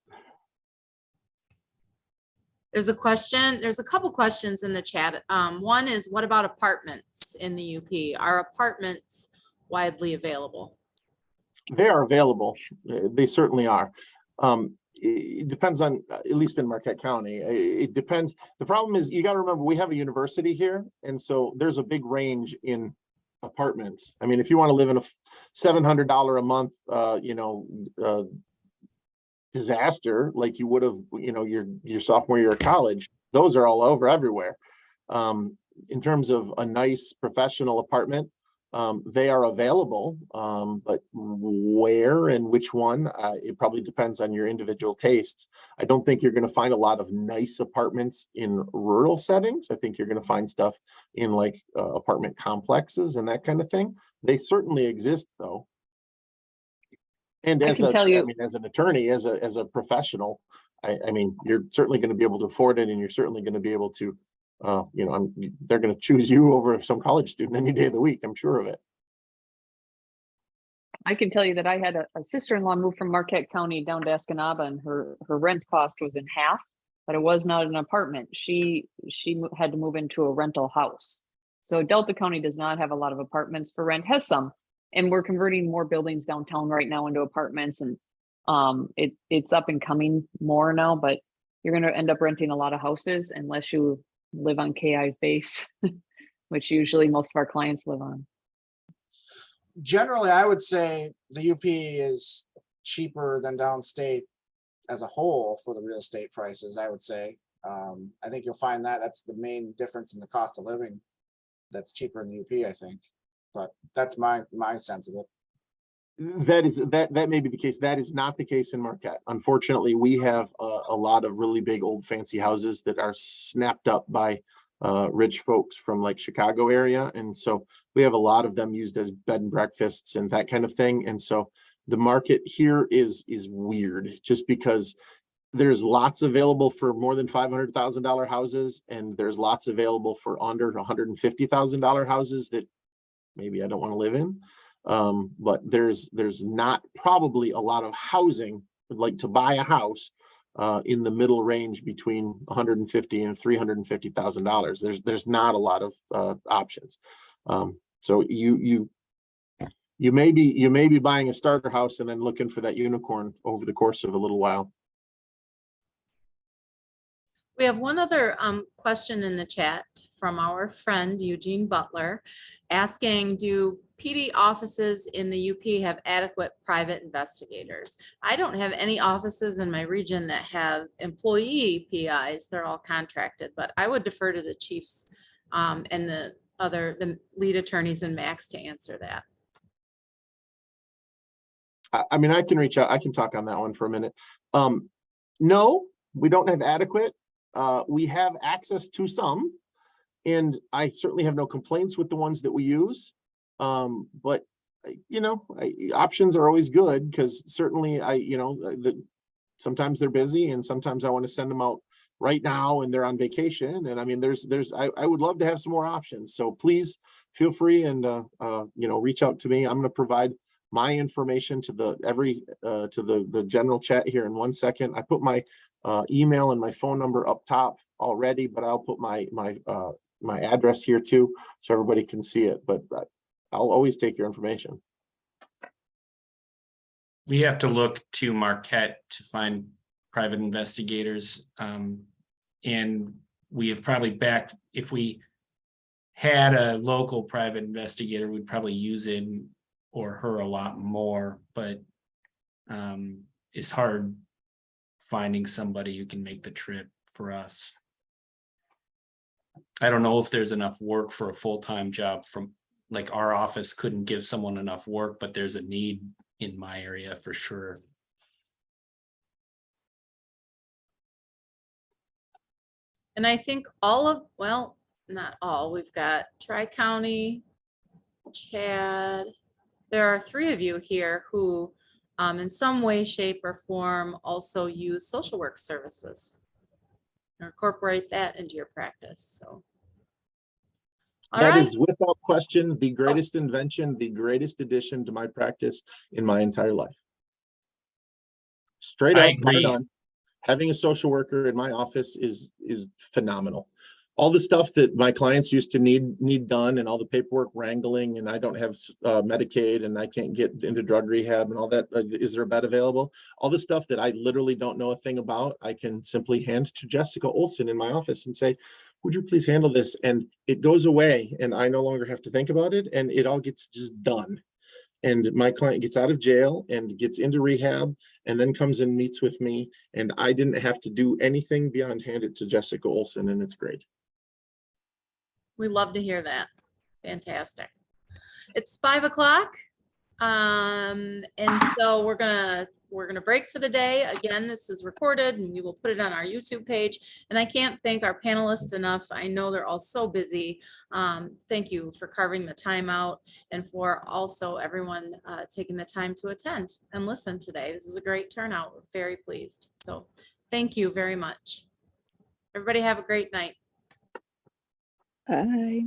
there's a question, there's a couple questions in the chat. One is, what about apartments in the UP? Are apartments widely available? They are available. They certainly are. It depends on, at least in Marquette County, it depends. The problem is, you got to remember, we have a university here. And so there's a big range in apartments. I mean, if you want to live in a $700 a month, disaster, like you would have, your sophomore year of college, those are all over everywhere. In terms of a nice professional apartment, they are available, but where and which one, it probably depends on your individual tastes. I don't think you're going to find a lot of nice apartments in rural settings. I think you're going to find stuff in like apartment complexes and that kind of thing. They certainly exist though. And as as an attorney, as a professional, I mean, you're certainly going to be able to afford it, and you're certainly going to be able to, they're going to choose you over some college student any day of the week. I'm sure of it. I can tell you that I had a sister-in-law move from Marquette County down to Escanaba, and her rent cost was in half, but it was not an apartment. She had to move into a rental house. So Delta County does not have a lot of apartments for rent, has some, and we're converting more buildings downtown right now into apartments, and it's up and coming more now, but you're going to end up renting a lot of houses unless you live on KI's base, which usually most of our clients live on. Generally, I would say the UP is cheaper than downstate as a whole for the real estate prices, I would say. I think you'll find that that's the main difference in the cost of living. That's cheaper in the UP, I think. But that's my sense of it. That may be the case. That is not the case in Marquette. Unfortunately, we have a lot of really big old fancy houses that are snapped up by rich folks from like Chicago area. And so we have a lot of them used as bed and breakfasts and that kind of thing. And so the market here is weird just because there's lots available for more than $500,000 houses, and there's lots available for under $150,000 houses that maybe I don't want to live in. But there's not probably a lot of housing, like to buy a house in the middle range between $150,000 and $350,000. There's not a lot of options. So you may be buying a starter house and then looking for that unicorn over the course of a little while. We have one other question in the chat from our friend Eugene Butler asking, do PD offices in the UP have adequate private investigators? I don't have any offices in my region that have employee PIs. They're all contracted, but I would defer to the chiefs and the lead attorneys and Max to answer that. I mean, I can reach out. I can talk on that one for a minute. No, we don't have adequate. We have access to some, and I certainly have no complaints with the ones that we use. But options are always good, because certainly sometimes they're busy and sometimes I want to send them out right now and they're on vacation. And I mean, I would love to have some more options. So please feel free and reach out to me. I'm going to provide my information to the general chat here in 1 second. I put my email and my phone number up top already, but I'll put my address here too, so everybody can see it. But I'll always take your information. We have to look to Marquette to find private investigators. And we have probably if we had a local private investigator, we'd probably use him or her a lot more, but it's hard finding somebody who can make the trip for us. I don't know if there's enough work for a full-time job from, like, our office couldn't give someone enough work, but there's a need in my area for sure. And I think not all, we've got Tri-County, Chad. There are 3 of you here who in some way, shape, or form also use social work services or incorporate that into your practice. So That is without question the greatest invention, the greatest addition to my practice in my entire life. Straight up, bar none. Having a social worker in my office is phenomenal. All the stuff that my clients used to need done, and all the paperwork wrangling, and I don't have Medicaid and I can't get into drug rehab and all that. Is there a bed available? All the stuff that I literally don't know a thing about, I can simply hand to Jessica Olson in my office and say, would you please handle this? And it goes away and I no longer have to think about it, and it all gets just done. And my client gets out of jail and gets into rehab and then comes and meets with me, and I didn't have to do anything beyond hand it to Jessica Olson, and it's great. we love to hear that. Fantastic. It's 5 o'clock. And so we're gonna break for the day. Again, this is recorded and we will put it on our YouTube page. And I can't thank our panelists enough. I know they're all so busy. Thank you for carving the time out, and for also everyone taking the time to attend and listen today. This is a great turnout. We're very pleased. So thank you very much. Everybody have a great night. Bye.